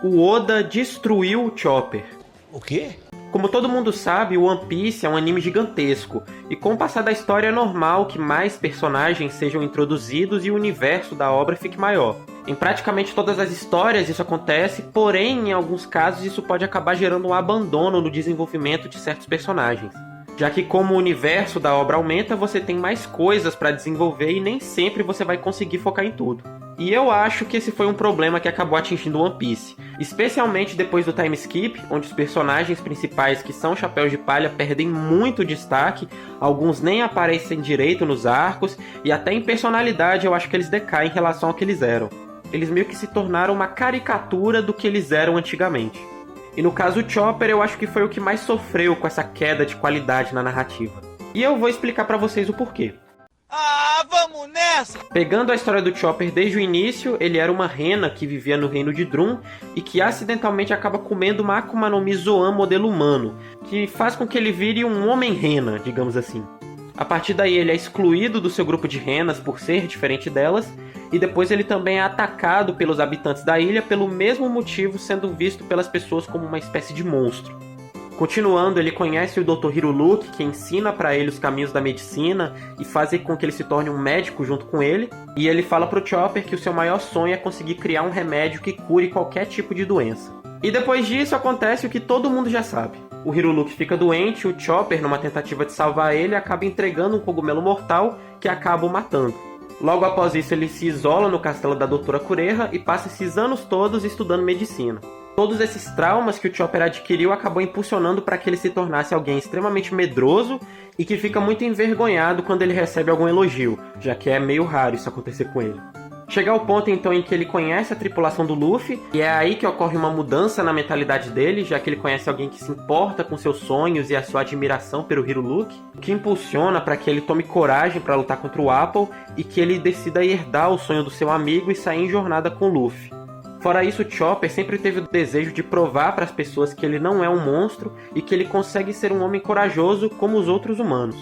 o Oda destruiu o Chopper. O quê? Como todo mundo sabe, o One Piece é um anime gigantesco, e com o passar da história é normal que mais personagens sejam introduzidos e o universo da obra fique maior. Em praticamente todas as histórias isso acontece, porém, em alguns casos isso pode acabar gerando um abandono no desenvolvimento de certos personagens. Já que como o universo da obra aumenta, você tem mais coisas para desenvolver e nem sempre você vai conseguir focar em tudo. E eu acho que esse foi um problema que acabou atingindo One Piece, especialmente depois do time skip, onde os personagens principais que são chapéus de palha perdem muito destaque, alguns nem aparecem direito nos arcos, e até em personalidade eu acho que eles decaem em relação ao que eles eram. Eles meio que se tornaram uma caricatura do que eles eram antigamente. E no caso o Chopper eu acho que foi o que mais sofreu com essa queda de qualidade na narrativa. E eu vou explicar pra vocês o porquê. Ah, vamos nessa! Pegando a história do Chopper desde o início, ele era uma rena que vivia no reino de Drum e que acidentalmente acaba comendo uma Akuma no Mi Zoan modelo humano, que faz com que ele vire um homem-rena, digamos assim. A partir daí ele é excluído do seu grupo de renas por ser diferente delas, e depois ele também é atacado pelos habitantes da ilha pelo mesmo motivo, sendo visto pelas pessoas como uma espécie de monstro. Continuando, ele conhece o Dr. Hiruluki, que ensina para ele os caminhos da medicina e faz com que ele se torne um médico junto com ele. E ele fala pro Chopper que o seu maior sonho é conseguir criar um remédio que cure qualquer tipo de doença. E depois disso acontece o que todo mundo já sabe. O Hiruluki fica doente, o Chopper, numa tentativa de salvar ele, acaba entregando um cogumelo mortal que acaba o matando. Logo após isso, ele se isola no castelo da Doutora Kureha e passa esses anos todos estudando medicina. Todos esses traumas que o Chopper adquiriu acabou impulsionando para que ele se tornasse alguém extremamente medroso e que fica muito envergonhado quando ele recebe algum elogio, já que é meio raro isso acontecer com ele. Chega ao ponto então em que ele conhece a tripulação do Luffy, e é aí que ocorre uma mudança na mentalidade dele, já que ele conhece alguém que se importa com seus sonhos e a sua admiração pelo Hiruluki, o que impulsiona para que ele tome coragem para lutar contra o Apple e que ele decida herdar o sonho do seu amigo e sair em jornada com o Luffy. Fora isso, o Chopper sempre teve o desejo de provar para as pessoas que ele não é um monstro e que ele consegue ser um homem corajoso como os outros humanos.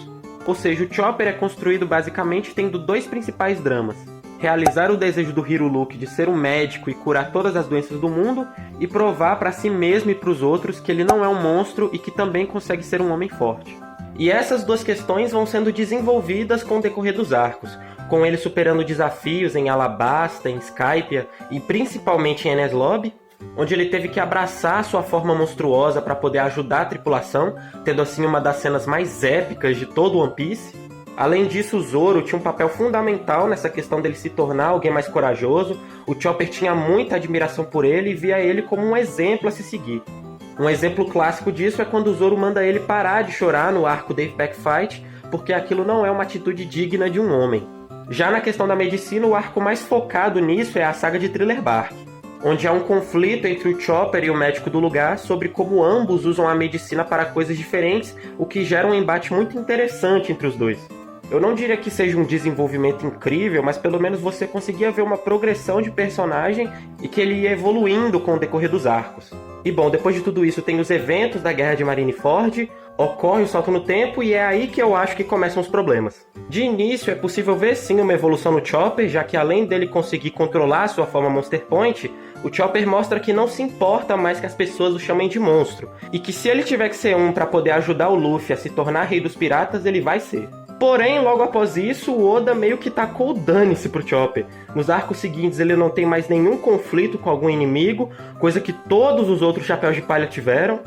Ou seja, o Chopper é construído basicamente tendo dois principais dramas: realizar o desejo do Hiruluki de ser um médico e curar todas as doenças do mundo, e provar para si mesmo e para os outros que ele não é um monstro e que também consegue ser um homem forte. E essas duas questões vão sendo desenvolvidas com o decorrer dos arcos, com ele superando desafios em Alabasta, em Skypiea e principalmente em Enies Lobby, onde ele teve que abraçar sua forma monstruosa para poder ajudar a tripulação, tendo assim uma das cenas mais épicas de todo One Piece. Além disso, o Zoro tinha um papel fundamental nessa questão dele se tornar alguém mais corajoso. O Chopper tinha muita admiração por ele e via ele como um exemplo a se seguir. Um exemplo clássico disso é quando o Zoro manda ele parar de chorar no arco Dave Pack Fight, porque aquilo não é uma atitude digna de um homem. Já na questão da medicina, o arco mais focado nisso é a saga de Thriller Bark, onde há um conflito entre o Chopper e o médico do lugar sobre como ambos usam a medicina para coisas diferentes, o que gera um embate muito interessante entre os dois. Eu não diria que seja um desenvolvimento incrível, mas pelo menos você conseguia ver uma progressão de personagem e que ele ia evoluindo com o decorrer dos arcos. E bom, depois de tudo isso tem os eventos da Guerra de Marineford, ocorre o salto no tempo e é aí que eu acho que começam os problemas. De início é possível ver sim uma evolução no Chopper, já que além dele conseguir controlar sua forma Monster Point, o Chopper mostra que não se importa mais que as pessoas o chamem de monstro, e que se ele tiver que ser um para poder ajudar o Luffy a se tornar rei dos piratas, ele vai ser. Porém, logo após isso, o Oda meio que tacou o dane-se pro Chopper. Nos arcos seguintes ele não tem mais nenhum conflito com algum inimigo, coisa que todos os outros chapéus de palha tiveram.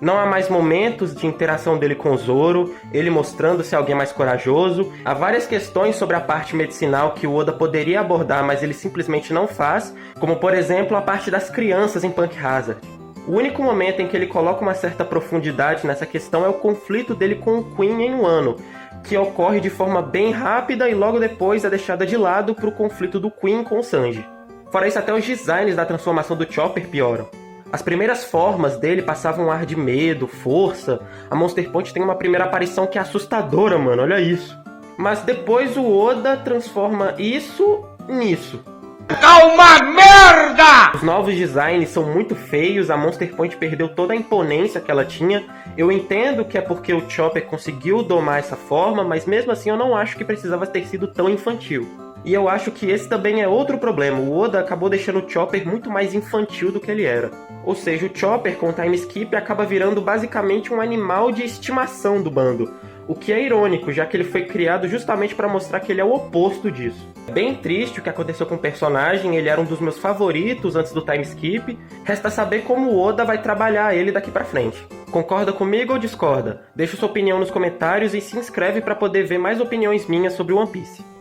Não há mais momentos de interação dele com o Zoro, ele mostrando ser alguém mais corajoso. Há várias questões sobre a parte medicinal que o Oda poderia abordar, mas ele simplesmente não faz, como por exemplo a parte das crianças em Punk Hazard. O único momento em que ele coloca uma certa profundidade nessa questão é o conflito dele com o Queen em Wano, que ocorre de forma bem rápida e logo depois é deixada de lado para o conflito do Queen com o Sanji. Fora isso, até os designs da transformação do Chopper pioram. As primeiras formas dele passavam um ar de medo, força. A Monster Point tem uma primeira aparição que é assustadora, mano, olha isso. Mas depois o Oda transforma isso nisso. Calma, merda! Os novos designs são muito feios, a Monster Point perdeu toda a imponência que ela tinha. Eu entendo que é porque o Chopper conseguiu domar essa forma, mas mesmo assim eu não acho que precisava ter sido tão infantil. E eu acho que esse também é outro problema. O Oda acabou deixando o Chopper muito mais infantil do que ele era. Ou seja, o Chopper com o time skip acaba virando basicamente um animal de estimação do bando. O que é irônico, já que ele foi criado justamente para mostrar que ele é o oposto disso. É bem triste o que aconteceu com o personagem, ele era um dos meus favoritos antes do time skip. Resta saber como o Oda vai trabalhar ele daqui pra frente. Concorda comigo ou discorda? Deixa sua opinião nos comentários e se inscreve para poder ver mais opiniões minhas sobre One Piece.